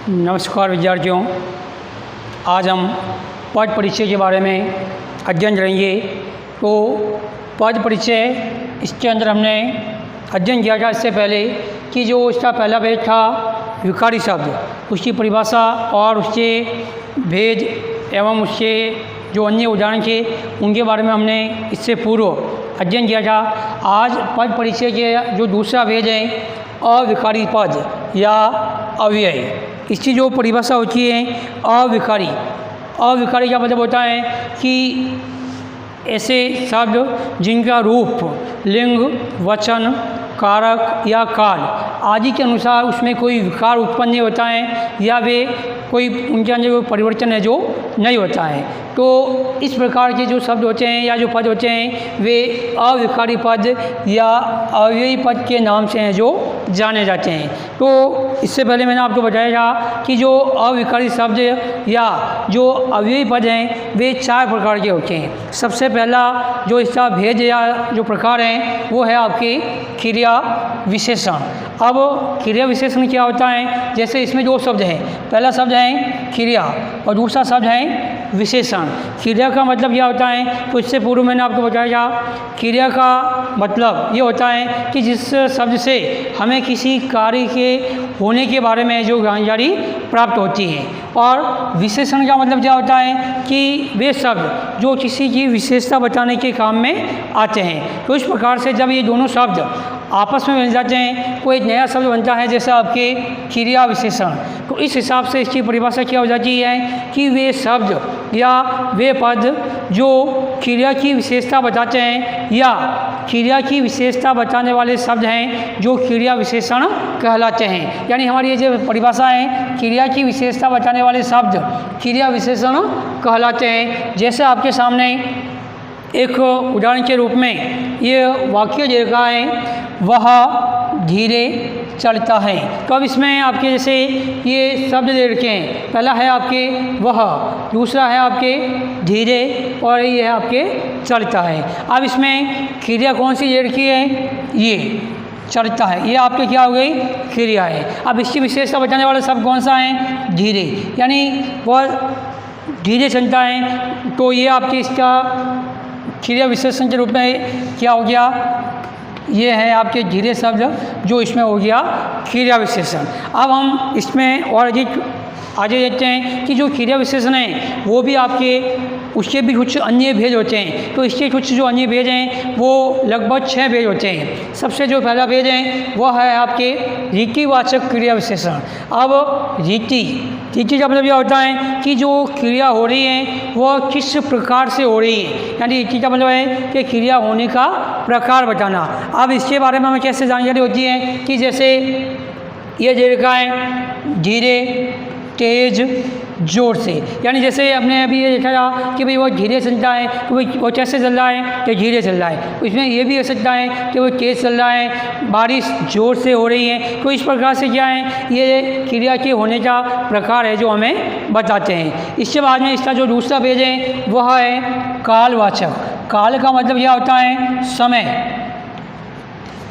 नमस्कार विद्यार्थियों, आज हम पद परिचय के बारे में अध्ययन करेंगे। तो पद परिचय, इसके अंदर हमने अध्ययन किया था इससे पहले कि जो इसका पहला भेद था विकारी शब्द, उसकी परिभाषा और उसके भेद एवं उसके जो अन्य उदाहरण थे उनके बारे में हमने इससे पूर्व अध्ययन किया था। आज पद परिचय के जो दूसरा भेद है अविकारी पद या अव्यय, इसकी जो परिभाषा होती है अविकारी। अविकारी का मतलब होता है कि ऐसे शब्द जिनका रूप, लिंग, वचन, कारक या काल आदि के अनुसार उसमें कोई विकार उत्पन्न नहीं होता है या वे कोई उनके अंदर कोई परिवर्तन है जो नहीं होता है। तो इस प्रकार के जो शब्द होते हैं या जो पद होते हैं वे अविकारी पद या अव्ययी पद के नाम से हैं जो जाने जाते हैं। तो इससे पहले मैंने आपको बताया था कि जो अविकारी शब्द या जो अव्ययी पद हैं वे 4 प्रकार के होते हैं। सबसे पहला जो इसका भेद या जो प्रकार है वो है आपके क्रिया विशेषण। अब क्रिया विशेषण क्या होता है? जैसे इसमें दो शब्द हैं, पहला शब्द है क्रिया और दूसरा शब्द है विशेषण। क्रिया का मतलब क्या होता है? तो इससे पूर्व मैंने आपको बताया क्रिया का मतलब ये होता है कि जिस शब्द से हमें किसी कार्य के होने के बारे में जो जानकारी प्राप्त होती है। और विशेषण का मतलब क्या होता है कि वे शब्द जो किसी की विशेषता बताने के काम में आते हैं। तो इस प्रकार से जब ये दोनों शब्द आपस में मिल जाते हैं कोई नया शब्द बनता है, जैसे आपके क्रिया विशेषण। तो इस हिसाब से इसकी परिभाषा क्या हो जाती है कि वे शब्द या वे पद जो क्रिया की विशेषता बताते हैं या क्रिया की विशेषता बताने वाले शब्द हैं जो क्रिया विशेषण कहलाते हैं। यानी हमारी ये जो परिभाषा है, क्रिया की विशेषता बताने वाले शब्द क्रिया विशेषण कहलाते हैं। जैसे आपके सामने एक उदाहरण के रूप में ये वाक्य दे रखा है, वह धीरे चलता है। तो अब इसमें आपके जैसे ये शब्द दे रखे हैं, पहला है आपके वह, दूसरा है आपके धीरे और ये है आपके चलता है। अब इसमें क्रिया कौन सी दे रखी है? ये चलता है, ये आपके क्या हो गई? क्रिया है। अब इसकी विशेषता बताने वाला शब्द कौन सा है? धीरे, यानी वह धीरे चलता है। तो ये आपके इसका क्रिया विशेषण के रूप में क्या हो गया? ये है आपके धीरे शब्द जो इसमें हो गया क्रिया विशेषण। अब हम इसमें और अधिक आगे देखते हैं कि जो क्रिया विशेषण है वो भी आपके उसके भी कुछ अन्य भेद होते हैं। तो इसके कुछ जो अन्य भेद हैं वो लगभग 6 भेद होते हैं। सबसे जो पहला भेद है वह है आपके रीतिवाचक क्रिया विशेषण। अब रीति का मतलब यह होता है कि जो क्रिया हो रही है वह किस प्रकार से हो रही है, यानी रीति का मतलब है कि क्रिया होने का प्रकार बताना। अब इसके बारे में हमें कैसे जानकारी होती है कि जैसे ये दे रखा है धीरे, तेज, जोर से, यानी जैसे हमने अभी ये देखा था कि भाई वो धीरे चलता है तो वो कैसे चल रहा है? तो धीरे चल रहा है। इसमें ये भी हो सकता है कि वो तेज़ चल रहा है, बारिश जोर से हो रही है। तो इस प्रकार से क्या है, ये क्रिया के होने का प्रकार है जो हमें बताते हैं। इसके बाद में इसका जो दूसरा भेद है वह है कालवाचक। काल का मतलब क्या होता है? समय।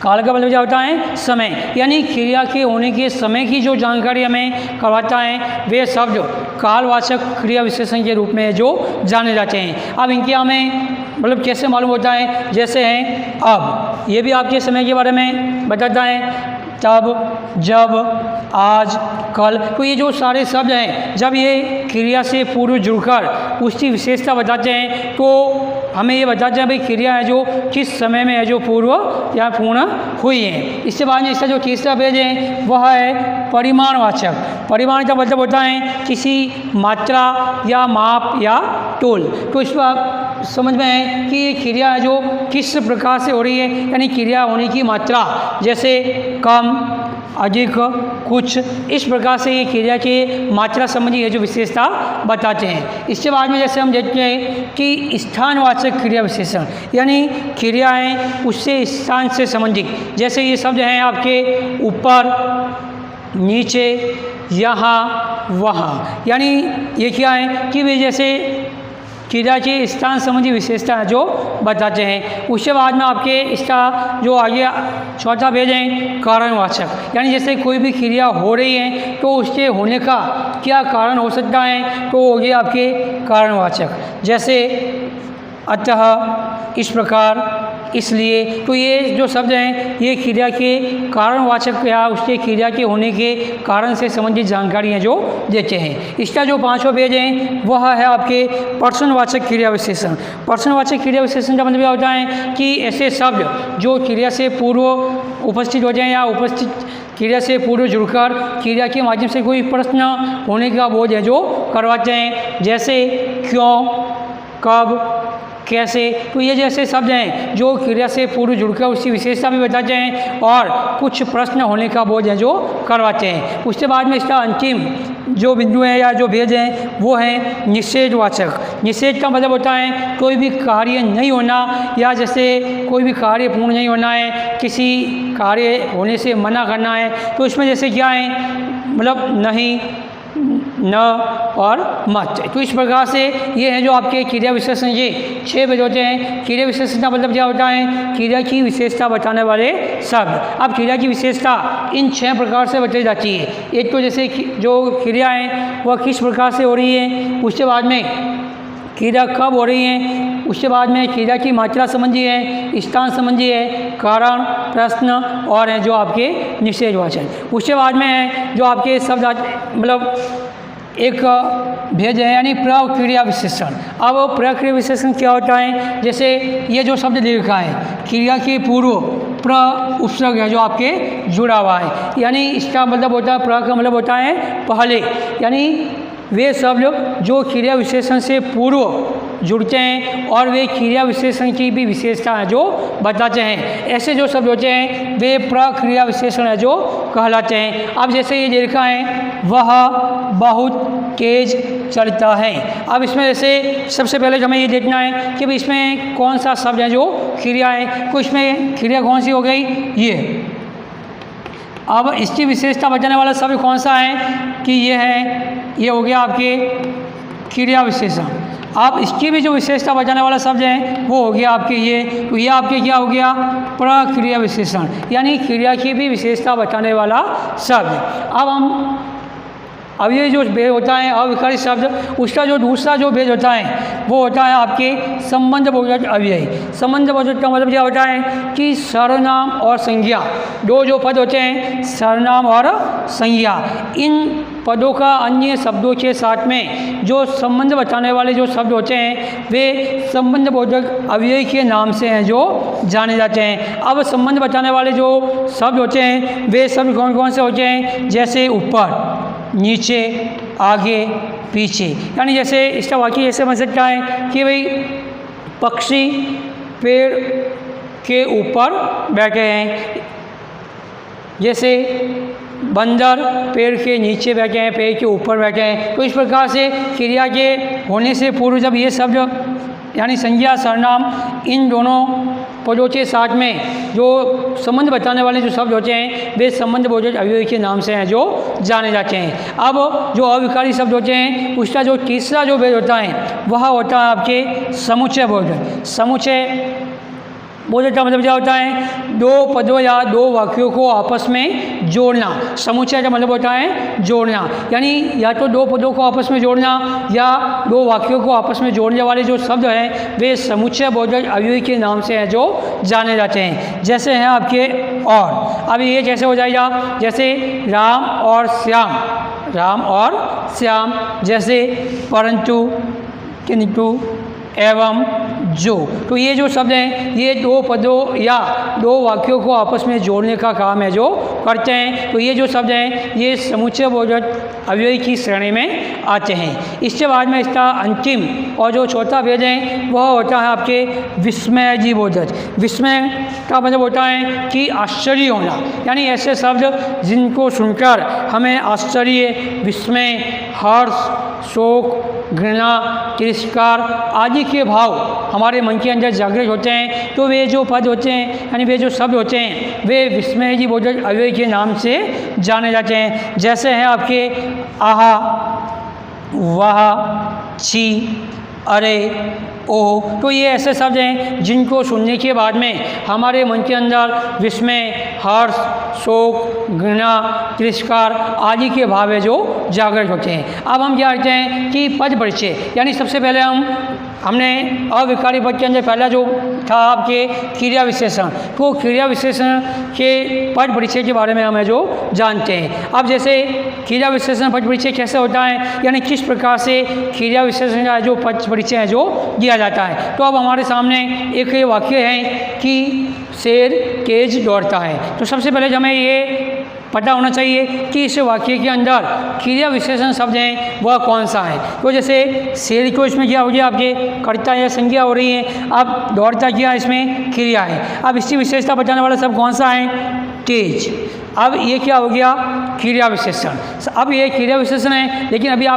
काल का मतलब क्या होता है? समय, यानी क्रिया के होने के समय की जो जानकारी हमें करवाता है वे शब्द कालवाचक क्रिया विशेषण के रूप में जो जाने जाते हैं। अब इनके हमें मतलब कैसे मालूम होता है? जैसे हैं अब, ये भी आपके समय के बारे में बताता है, तब, जब, आज, कल। तो ये जो सारे शब्द हैं जब ये क्रिया से पूर्व जुड़कर उसकी विशेषता बताते हैं तो हमें ये बताते हैं भाई क्रिया है जो किस समय में है जो पूर्व या पूर्ण हुई है। इसके बाद में इसका जो तीसरा भेद है वह है परिमाणवाचक। परिमाण का मतलब होता है किसी मात्रा या माप या तोल। तो इस पर आप समझ में है कि ये क्रिया है जो किस प्रकार से हो रही है, यानी क्रिया होने की मात्रा, जैसे कम, अधिक, कुछ, इस प्रकार से ये क्रिया की मात्रा संबंधी है जो विशेषता बताते हैं। इसके बाद में जैसे हम देखते हैं कि स्थानवाचक क्रिया विशेषण, यानी क्रियाएं उससे स्थान से संबंधित। जैसे ये शब्द हैं आपके ऊपर, नीचे, यहाँ, वहाँ, यानी ये क्या है कि वे जैसे क्रिया की स्थान संबंधी विशेषता है जो बताते हैं। उसके बाद में आपके इसका जो आगे चौथा भेद है कारणवाचक, यानी जैसे कोई भी क्रिया हो रही है तो उसके होने का क्या कारण हो सकता है, तो ये आपके कारणवाचक, जैसे अतः, इस प्रकार, इसलिए। तो ये जो शब्द हैं ये क्रिया के कारणवाचक या उसके क्रिया के होने के कारण से संबंधित जानकारी हैं जो देते हैं। इसका जो पांचवा पेज है वह है आपके प्रश्नवाचक क्रिया विशेषण। प्रश्नवाचक क्रिया विशेषण का मतलब क्या होता है कि ऐसे शब्द जो क्रिया से पूर्व उपस्थित हो जाएं या उपस्थित क्रिया से पूर्व जुड़कर क्रिया के माध्यम से कोई प्रश्न होने का बोध है जो करवाते हैं, जैसे क्यों, कब, कैसे। तो ये जैसे शब्द हैं जो क्रिया से पूर्व जुड़कर उसकी विशेषता भी बताते हैं और कुछ प्रश्न होने का बोध है जो करवाते हैं। उसके बाद में इसका अंतिम जो बिंदु है या जो भेद है वो है निषेधवाचक। निषेध का मतलब होता है कोई भी कार्य नहीं होना, या जैसे कोई भी कार्य पूर्ण नहीं होना है, किसी कार्य होने से मना करना है। तो इसमें जैसे क्या है, मतलब नहीं, न और मत। तो इस प्रकार से ये है जो आपके क्रिया विशेषण, ये 6 भेद होते हैं। क्रिया विशेषण का मतलब क्या होता है, क्रिया की विशेषता बताने वाले शब्द। अब क्रिया की विशेषता इन 6 प्रकार से बताई जाती है। एक तो जैसे जो क्रिया है वह किस प्रकार से हो रही है, उसके बाद में क्रिया कब हो रही है, उसके बाद में क्रिया की मात्रा संबंधी है, स्थान संबंधी है, कारण, प्रश्न और है जो आपके निषेधवाचक। उसके बाद में है जो आपके शब्द मतलब एक भेद है यानी प्रक्रिया विशेषण। अब प्रक्रिया विशेषण क्या होता है, जैसे ये जो शब्द लिखा है क्रिया के पूर्व प्र उपसर्ग है जो आपके जुड़ा हुआ है, यानी इसका मतलब होता है, प्र का मतलब होता है पहले, यानी वे शब्द जो क्रिया विशेषण से पूर्व जुड़ते हैं और वे क्रिया विशेषण की भी विशेषता है जो बताते हैं। ऐसे जो शब्द होते हैं वे प्रक्रिया विशेषण है जो कहलाते हैं। अब जैसे ये लिखा है वह बहुत तेज चलता है। अब इसमें जैसे सबसे पहले हमें ये देखना है कि भाई इसमें कौन सा शब्द है जो क्रिया है। तो इसमें क्रिया कौन सी हो गई, ये। अब इसकी विशेषता बताने वाला शब्द कौन सा है कि ये है, ये हो गया आपके क्रिया विशेषण। अब इसकी भी जो विशेषता बताने वाला शब्द है वो हो गया आपके ये, तो ये आपके क्या हो गया, प्रक्रिया विशेषण, यानी क्रिया की भी विशेषता बताने वाला शब्द। अब ये जो भेद होता है अविकारी शब्द, उसका जो दूसरा जो भेद होता है वो होता है आपके संबंधबोधक अव्यय। संबंधबोधक का मतलब क्या होता है कि सर्वनाम और संज्ञा, दो जो पद होते हैं सर्वनाम और संज्ञा, इन पदों का अन्य शब्दों के साथ में जो संबंध बताने वाले जो शब्द होते हैं वे संबंधबोधक अव्यय के नाम से हैं जो जाने जाते हैं। अब संबंध बताने वाले जो शब्द होते हैं वे शब्द कौन कौन से होते हैं, जैसे ऊपर, नीचे, आगे, पीछे। यानी जैसे इसका वाक्य ऐसे बन सकता है कि भाई पक्षी पेड़ के ऊपर बैठे हैं, जैसे बंदर पेड़ के नीचे बैठे हैं, पेड़ के ऊपर बैठे हैं। तो इस प्रकार से क्रिया के होने से पूर्व जब ये शब्द यानी संज्ञा सर्वनाम इन दोनों पदों के साथ में जो संबंध बताने वाले जो शब्द होते हैं वे संबंधबोधक अव्यय के नाम से हैं जो जाने जाते हैं। अब जो अविकारी शब्द होते हैं उसका जो तीसरा जो भेद होता है वह होता है आपके समुच्चय बोधक। समुच्चय बोधक का मतलब क्या होता है, दो पदों या दो वाक्यों को आपस में जोड़ना। समुच्चय का मतलब होता है जोड़ना, यानी या तो दो पदों को आपस में जोड़ना या दो वाक्यों को आपस में जोड़ने वाले जो शब्द हैं वे समुच्चय बोधक अव्यय के नाम से हैं जो जाने जाते हैं। जैसे हैं आपके और, अब ये कैसे हो जाएगा, जैसे राम और श्याम, राम और श्याम, जैसे परंतु, किंतु, एवं, जो। तो ये जो शब्द हैं ये दो पदों या दो वाक्यों को आपस में जोड़ने का काम है जो करते हैं। तो ये जो शब्द हैं ये समुच्चय बोधक अव्यय की श्रेणी में आते हैं। इसके बाद में इसका अंतिम और जो चौथा भेद है वह होता है आपके विस्मयजी बोधक। विस्मय का मतलब होता है कि आश्चर्य होना, यानी ऐसे शब्द जिनको सुनकर हमें आश्चर्य, विस्मय, हर्ष, शोक, घृणा, तिरस्कार आदि के भाव हमारे मन के अंदर जागृत होते हैं। तो वे जो पद होते हैं यानी वे जो शब्द होते हैं वे विस्मयजी बोधक अव्यय के नाम से जाने जाते हैं। जैसे हैं आपके आहा, वाह, छी, अरे, ओह। तो ये ऐसे शब्द हैं जिनको सुनने के बाद में हमारे मन के अंदर विस्मय, हर्ष, शोक, घृणा, तिरस्कार आदि के भाव है जो जागृत होते हैं। अब हम क्या करते हैं कि पद परिचय, यानी सबसे पहले हमने अविकारी पद के अंदर पहला जो था आपके क्रिया विशेषण, तो क्रिया विशेषण के पद परिचय के बारे में हमें जो जानते हैं। अब जैसे क्रिया विशेषण पद परिचय कैसे होता है, यानी किस प्रकार से क्रिया विशेषण का जो पद परिचय है जो दिया जाता है। तो अब हमारे सामने एक ये वाक्य है कि शेर तेज दौड़ता है। तो सबसे पहले हमें ये पता होना चाहिए कि इस वाक्य के अंदर क्रिया विशेषण शब्द हैं वह कौन सा है। तो जैसे शेर को इसमें क्या हो गया, आपके कर्ता या संज्ञा हो रही है। अब दौड़ता क्या इसमें क्रिया है। अब इसकी विशेषता बताने वाला शब्द कौन सा है, तेज। अब ये क्या हो गया, क्रिया विशेषण। अब ये क्रिया विशेषण है, लेकिन अभी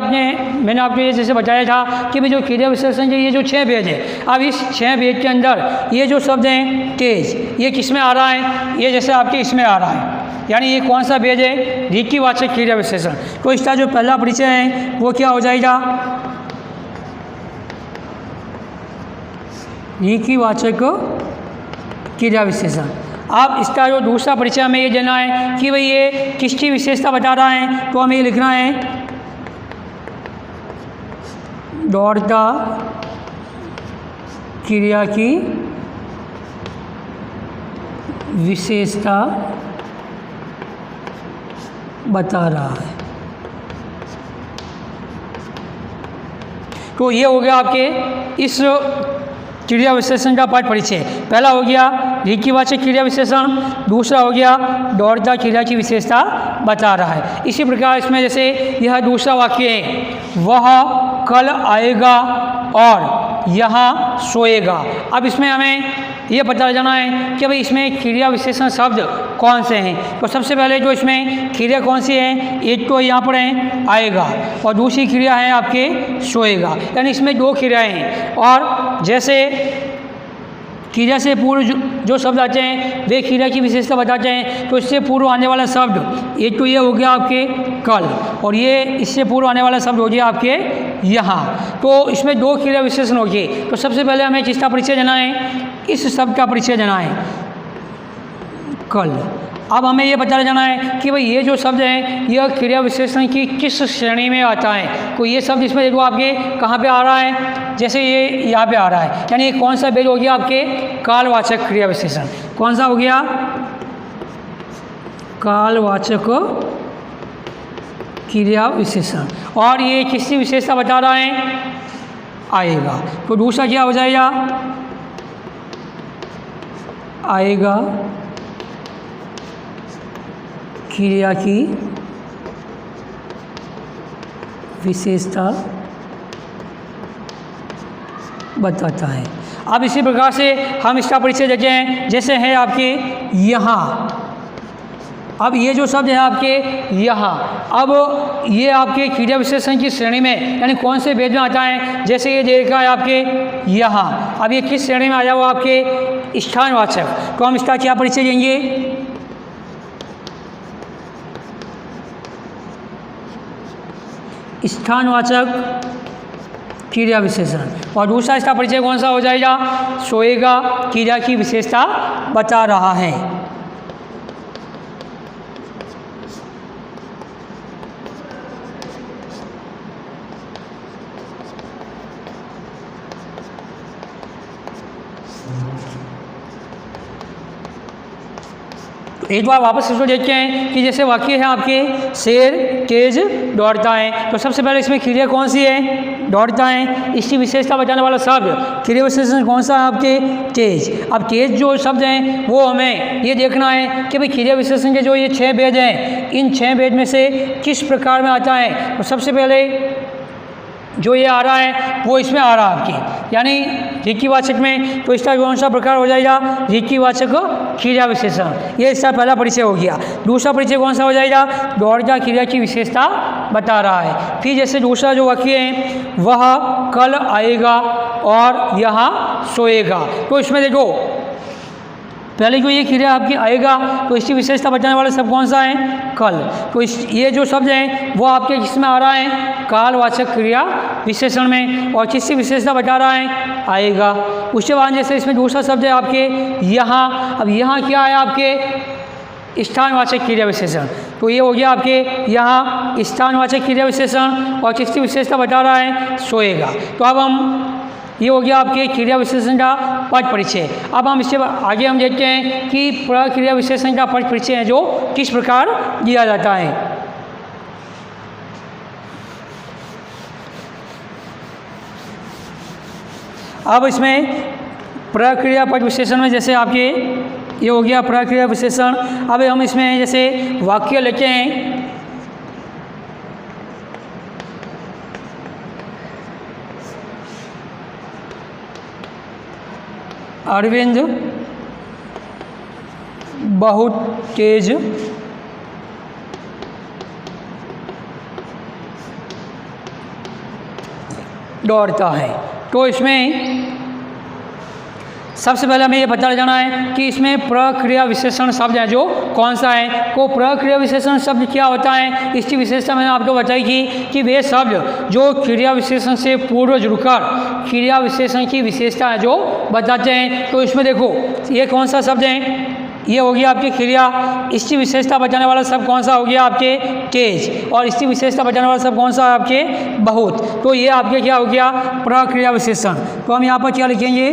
मैंने आपको ये जैसे बताया था कि भाई जो क्रिया विशेषण है ये जो 6 भेद है। अब इस 6 भेद के अंदर ये जो शब्द हैं तेज, ये किस में आ रहा है, ये जैसे आपके इसमें आ रहा है, यानी ये कौन सा भेद है, ऋक्तिवाचक क्रिया विशेषण। तो इसका जो पहला परिचय है वो क्या हो जाएगा, ऋक्तिवाचक क्रिया विशेषण। अब इसका जो दूसरा परिचय हमें ये देना है कि भाई ये किसकी विशेषता बता रहा है, तो हमें ये लिखना है दौड़ता क्रिया की विशेषता बता रहा है। तो ये हो गया आपके इस क्रिया विशेषण का पाठ परिचय। पहला हो गया ऋक्तिवाचक क्रिया विशेषण, दूसरा हो गया दौड़ता क्रिया की विशेषता बता रहा है। इसी प्रकार इसमें जैसे यह दूसरा वाक्य है, वह कल आएगा और यहाँ सोएगा। अब इसमें हमें ये पता लगाना है कि भाई इसमें क्रिया विशेषण शब्द कौन से हैं। तो सबसे पहले जो इसमें क्रिया कौन सी है, एक तो यहाँ पर है आएगा और दूसरी क्रिया है आपके सोएगा, यानी इसमें 2 क्रियाएं हैं। और जैसे क्रिया से पूर्व जो शब्द आते हैं वे क्रिया की विशेषता बताते हैं। तो इससे पूर्व आने वाला शब्द एक तो ये हो गया आपके कल, और ये इससे पूर्व आने वाला शब्द हो गया आपके यहाँ। तो इसमें 2 क्रिया विशेषण हो गए। तो सबसे पहले हमें किसका परिचय देना है, इस शब्द का परिचय देना है, कल। अब हमें ये पता लगाना है कि भाई ये जो शब्द है यह क्रिया विशेषण की किस श्रेणी में आता है। तो ये शब्द इसमें देखो आपके कहाँ पे आ रहा है, जैसे ये यहाँ पे आ रहा है, यानी ये कौन सा भेद हो गया आपके कालवाचक क्रिया विशेषण। कौन सा हो गया, कालवाचक क्रिया विशेषण। और ये किसकी विशेषता बता रहा है, आएगा। तो दूसरा क्या हो जाएगा, आएगा क्रिया की विशेषता बताता है। अब इसी प्रकार से हम इसका परिचय देते हैं, जैसे है आपके यहाँ। अब ये जो शब्द है आपके यहाँ, अब ये आपके क्रिया विशेषण की श्रेणी में, यानी कौन से भेद में आता है। जैसे ये देखा है आपके यहाँ, अब ये किस श्रेणी में आया हुआ, आपके स्थानवाचक। तो हम इसका क्या परिचय देंगे, स्थानवाचक क्रिया विशेषण। और दूसरा इसका परिचय कौन सा हो जाएगा, सोएगा क्रिया की विशेषता बता रहा है। एक बार वापस इसको देखते हैं कि जैसे वाक्य है आपके शेर तेज दौड़ता है। तो सबसे पहले इसमें क्रिया कौन सी है, दौड़ता है। इसकी विशेषता बताने वाला शब्द क्रिया विशेषण कौन सा है आपके, तेज। अब तेज जो शब्द हैं वो हमें ये देखना है कि भाई क्रिया विशेषण के जो ये 6 भेद हैं, इन 6 भेद में से किस प्रकार में आता है। तो सबसे पहले जो ये आ रहा है वो इसमें आ रहा है आपकी, यानी ऋक्तिवाचक में। तो इसका कौन सा प्रकार हो जाएगा, ऋक्तिवाचक क्रिया विशेषण। ये इसका पहला परिचय हो गया। दूसरा परिचय कौन सा हो जाएगा, दौड़ता क्रिया की विशेषता बता रहा है। फिर जैसे दूसरा जो वाक्य है, वह कल आएगा और यहाँ सोएगा। तो इसमें देखो पहले जो ये क्रिया आपकी आएगा तो इसकी विशेषता बताने वाला शब्द कौन सा है? कल। तो ये जो शब्द है वो आपके किसमें आ रहा है? कालवाचक क्रिया विशेषण में। और किसकी विशेषता बता रहा है? आएगा। उसके बाद जैसे इसमें दूसरा शब्द है आपके यहाँ। अब यहाँ क्या है आपके? स्थानवाचक क्रिया विशेषण। तो ये हो गया आपके यहाँ स्थानवाचक क्रिया विशेषण और किसकी विशेषता बता रहा है? सोएगा। तो अब हम ये हो गया आपके क्रिया विशेषण का पद परिचय। अब हम इससे आगे हम देखते हैं कि प्रक्रिया विशेषण का पद परिचय है जो किस प्रकार दिया जाता है। अब इसमें प्रक्रिया पद विशेषण में जैसे आपके ये हो गया प्रक्रिया विशेषण। अब हम इसमें जैसे वाक्य लेते हैं। अरविंद बहुत तेज दौड़ता है। तो इसमें सबसे पहले हमें ये पता लगाना है कि इसमें प्रक्रिया विशेषण शब्द है जो कौन सा है। को प्रक्रिया विशेषण शब्द क्या होता है? इसकी विशेषता मैंने आपको बताई थी कि वे शब्द जो क्रिया विशेषण से पूर्व जुड़कर क्रिया विशेषण की विशेषता है जो बताते हैं। तो इसमें देखो ये कौन सा शब्द है? ये हो गया आपकी क्रिया। इसकी विशेषता बताने वाला शब्द कौन सा हो गया? आपके तेज। और इसकी विशेषता बताने वाला शब्द कौन सा है? आपके बहुत। तो ये आपके क्या हो गया? प्रक्रिया विशेषण। तो हम यहाँ पर क्या लिखेंगे?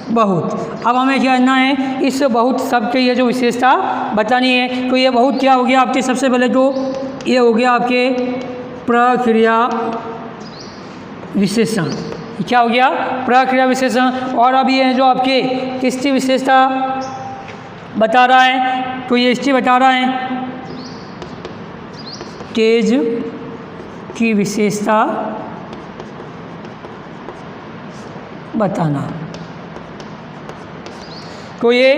बहुत। अब हमें क्या करना है? इस बहुत शब्द की ये जो विशेषता बतानी है। तो ये बहुत क्या हो गया आपके? सबसे पहले तो ये हो गया आपके प्रक्रिया विशेषण। क्या हो गया? प्रक्रिया विशेषण। और अब ये जो आपके किसकी विशेषता बता रहा है? तो ये इसकी बता रहा है तेज की विशेषता बताना। तो ये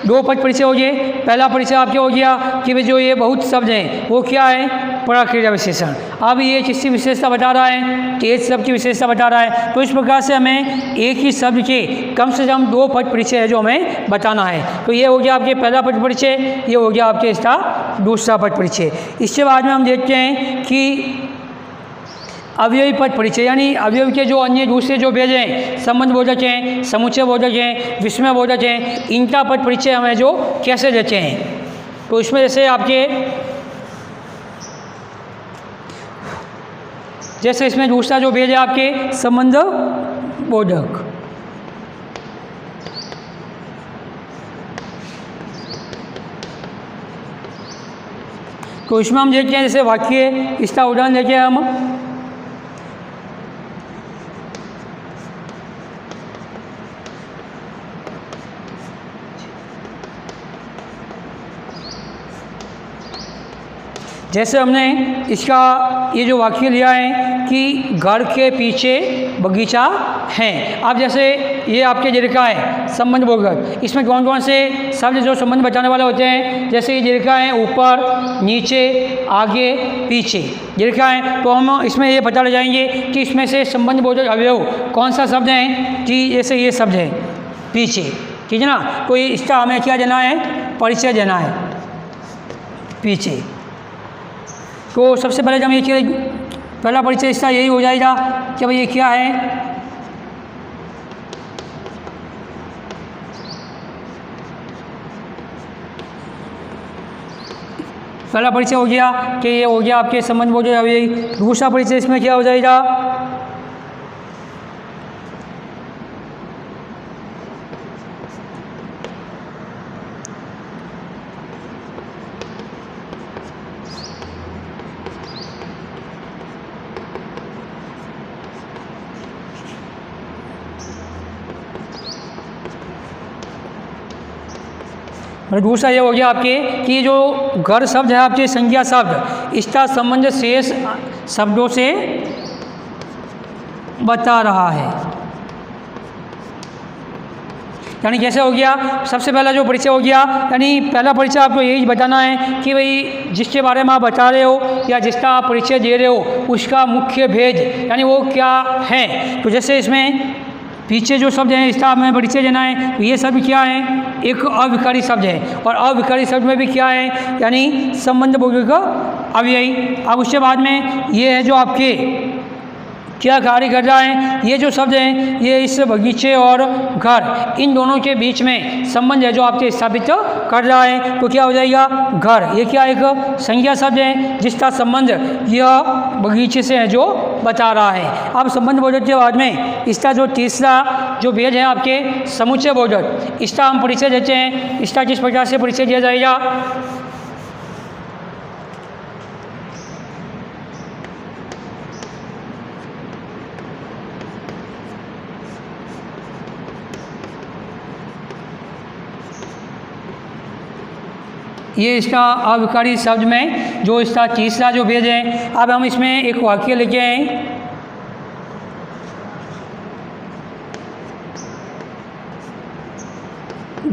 दो पद परिचय हो गए। पहला परिचय आपके हो गया कि जो ये बहुत शब्द हैं वो क्या है? प्रक्रिया विशेषण। अब ये किसकी विशेषता बता रहा है? तेज शब्द की विशेषता बता रहा है। तो इस प्रकार से हमें एक ही शब्द के कम से कम दो पद परिचय है जो हमें बताना है। तो ये हो गया आपके पहला पद परिचय, ये हो गया आपके इसका दूसरा पद परिचय। इसके बाद में हम देखते हैं कि अवयवी पद परिचय, यानी अवयव के जो अन्य दूसरे जो भेद हैं, संबंध बोधक हैं, समुच्चय बोधक हैं, विस्मय बोधक हैं, इनका पद परिचय हमें जो कैसे देते हैं। तो इसमें जैसे आपके जैसे इसमें दूसरा जो भेद है आपके संबंध बोधक। तो इसमें हम देखते हैं जैसे वाक्य, इसका उदाहरण देखिए हम। जैसे हमने इसका ये जो वाक्य लिया है कि घर के पीछे बगीचा है। अब जैसे ये आपके दीर्घा है संबंध बोधक, इसमें कौन कौन से शब्द जो संबंध बताने वाले होते हैं? जैसे ये दीर्घा है ऊपर, नीचे, आगे, पीछे दीर्घा है। तो हम इसमें ये पता लगाएंगे कि इसमें से संबंध बोधक अवयव कौन सा शब्द है? कि जैसे ये शब्द है पीछे, ठीक है ना। तो ये इसका हमें क्या देना है? परिचय देना है पीछे। तो सबसे पहले जब ये पहला परिचय इसका यही हो जाएगा कि भाई ये क्या है? पहला परिचय हो गया कि ये हो गया आपके संबंध बोधक अवयव। दूसरा परिचय इसमें क्या हो जाएगा? और दूसरा ये हो गया आपके कि जो घर शब्द है आपके संज्ञा शब्द, इसका संबंध शेष शब्दों से बता रहा है। यानी कैसे हो गया? सबसे पहला जो परिचय हो गया, यानी पहला परिचय आपको यही बताना है कि भाई जिसके बारे में आप बता रहे हो या जिसका आप परिचय दे रहे हो उसका मुख्य भेद यानी वो क्या है। तो जैसे इसमें पीछे जो शब्द है इसका हमें परिचय देना है। तो ये शब्द क्या है? एक अविकारी शब्द है, और अविकारी शब्द में भी क्या है, यानी संबंध बोधक अव्ययी। अब उसके बाद में ये है जो आपके क्या कार्य कर रहा है, ये जो शब्द हैं ये इस बगीचे और घर इन दोनों के बीच में संबंध है जो आपके स्थापित कर रहा है, तो क्या हो जाएगा घर। ये क्या एक संज्ञा शब्द है जिसका संबंध यह बगीचे से है जो बता रहा है। अब संबंध बोधक के बाद में इसका जो तीसरा जो भेद है आपके समुच्चय बोधक, इसका हम परिचय देते हैं। इसका किस प्रकार से परिचय दिया जाएगा, ये इसका अविकारी शब्द में जो इसका तीसरा जो भेद है। अब हम इसमें एक वाक्य लेके आए,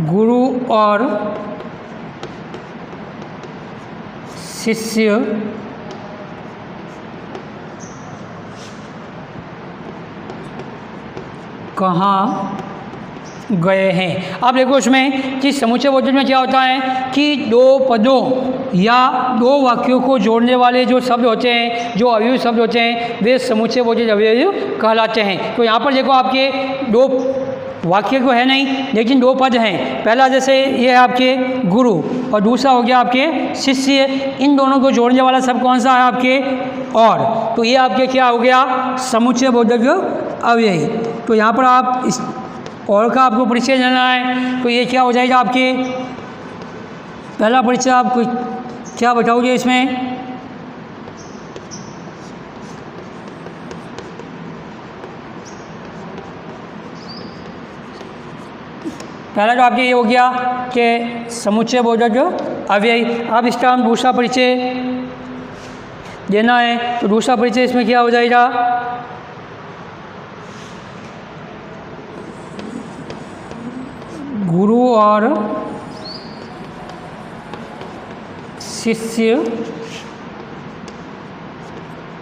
गुरु और शिष्य कहाँ गए हैं। अब देखो उसमें कि समुच्चय बोधक में क्या होता है कि दो पदों या दो वाक्यों को जोड़ने वाले जो शब्द होते हैं, जो अवयवी शब्द होते हैं, वे समुच्चय बोधक अवयवी कहलाते हैं। तो यहाँ पर देखो आपके दो वाक्य को है नहीं, लेकिन दो पद हैं। पहला जैसे ये है आपके गुरु और दूसरा हो गया आपके शिष्य, इन दोनों को जोड़ने वाला शब्द कौन सा है आपके और, तो ये आपके क्या हो गया समुच्चय बोधक अव्ययी। तो यहाँ पर आप इस और का आपको परिचय देना है, तो ये क्या हो जाएगा आपके पहला परिचय। आप क्या बताओगे इसमें, पहला जो आपके ये हो गया कि समुच्चय बोधक अव्ययी। अब इसका हम दूसरा परिचय देना है, तो दूसरा परिचय इसमें क्या हो जाएगा, गुरु और शिष्य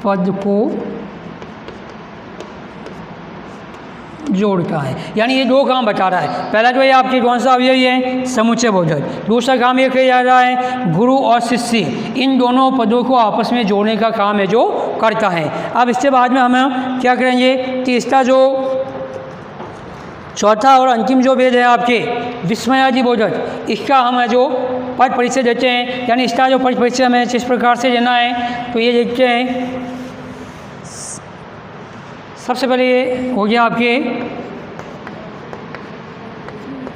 पद को जोड़ता है। यानी ये दो काम बता रहा है। पहला जो है आपके कौन सा अवयवी है समुच्चय बोधक, दूसरा काम ये किया जा रहा है गुरु और शिष्य इन दोनों पदों को आपस में जोड़ने का काम है जो करता है। अब इसके बाद में हम क्या करेंगे, तीसरा जो चौथा और अंतिम जो भेद है आपके विस्मयादि बोधक, इसका हम जो पद परिचय देते हैं, यानी इसका जो पद परिचय हमें किस प्रकार से देना है, तो ये देखते हैं। सबसे पहले ये हो गया आपके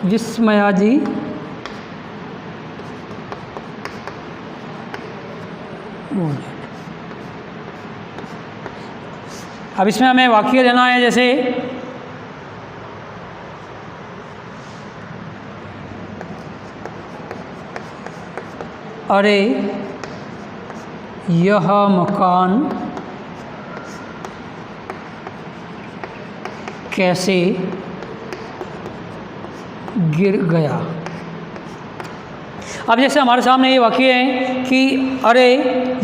विस्मयादि बोधक। अब इसमें हमें वाक्य देना है, जैसे अरे यह मकान कैसे गिर गया। अब जैसे हमारे सामने ये वाक्य है कि अरे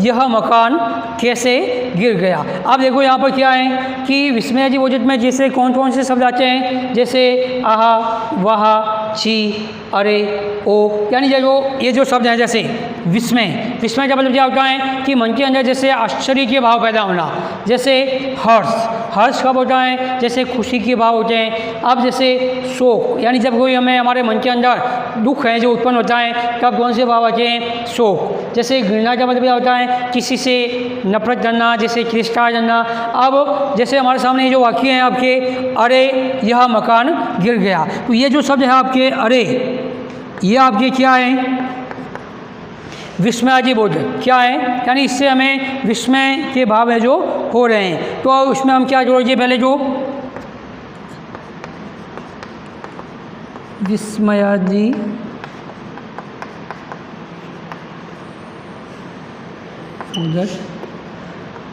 यह मकान कैसे गिर गया। अब देखो यहाँ पर क्या है कि विस्मयादि बोधक में जैसे कौन कौन से शब्द आते हैं, जैसे आहा, वाहा, छी, अरे, ओ, यानी ये जो शब्द हैं, जैसे विस्मय, विस्मय का मतलब क्या होता है कि मन के अंदर जैसे आश्चर्य के भाव पैदा होना, जैसे हर्ष, हर्ष कब होता है, जैसे खुशी के भाव होते हैं। अब जैसे शोक, यानी जब कोई हमारे मन के अंदर दुख है जो उत्पन्न होता है, तब कौन से भाव आते हैं, शोक। जैसे घृणा का मतलब क्या होता है, किसी से नफरत करना, जैसे तिरस्कार करना। अब जैसे हमारे सामने ये जो वाक्य हैं आपके, अरे यह मकान गिर गया, तो ये जो शब्द है आपके अरे, ये आपके क्या है विस्मयादि बोधक क्या है, यानी इससे हमें विस्मय के भाव है जो हो रहे हैं। तो उसमें हम क्या जोड़ेंगे, पहले जो विस्मयादि बोधक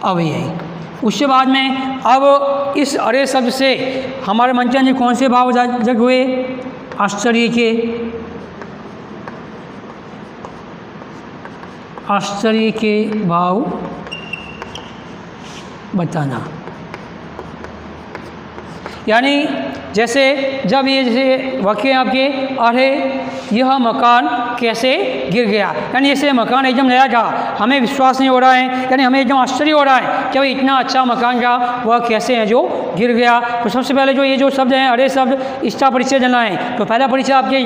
अव्ययी। उसके बाद में अब इस अरे शब्द से हमारे मन के अंदर कौन से भाव जग हुए, आश्चर्य के, आश्चर्य के भाव बताना। यानी जैसे जब ये जैसे वाक्य आपके अरे यह मकान कैसे गिर गया, यानी जैसे मकान एकदम नया था, हमें विश्वास नहीं हो रहा है, यानी हमें एकदम आश्चर्य हो रहा है कि भाई इतना अच्छा मकान था वह कैसे है जो गिर गया। तो सबसे पहले जो ये जो शब्द हैं अरे शब्द इसका परिचय देना है। तो पहला परिचय आपके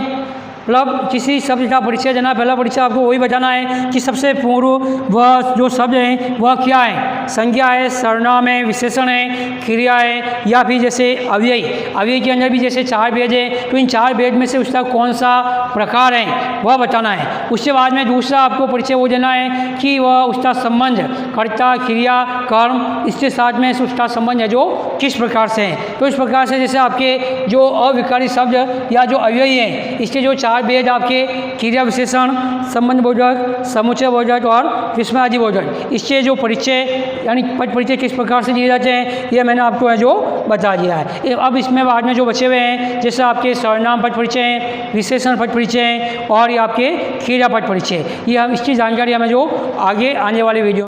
मतलब किसी शब्द का परिचय देना, पहला परिचय आपको वही बताना है कि सबसे पूर्व वह जो शब्द है वह क्या है, संज्ञा है, सर्वनाम है, विशेषण है, क्रिया है, या फिर जैसे अव्यय। अव्यय के अंदर भी जैसे 4 भेद है, तो इन 4 भेद में से उसका कौन सा प्रकार है वह बताना है। उसके बाद में दूसरा आपको परिचय वो देना है कि वह उसका संबंध कर्ता, क्रिया, कर्म, इसके साथ में उसका संबंध है जो किस प्रकार से है। तो इस प्रकार से जैसे आपके जो अविकारी शब्द या जो अव्यय है, इसके जो 4 भेद आपके क्रिया, विशेषण, संबंध बोधक, समुच्चय बोधक और विस्मयादि बोधक, इससे जो परिचय यानी पद परिचय किस प्रकार से दिए जाते हैं ये मैंने आपको है जो बता दिया है। अब इसमें बाद में जो बचे हुए हैं जैसे आपके सर्वनाम पद परिचय हैं, विशेषण पद परिचय हैं और ये आपके क्रिया पद परिचय, ये हम इसकी जानकारी हमें जो आगे आने वाले वीडियो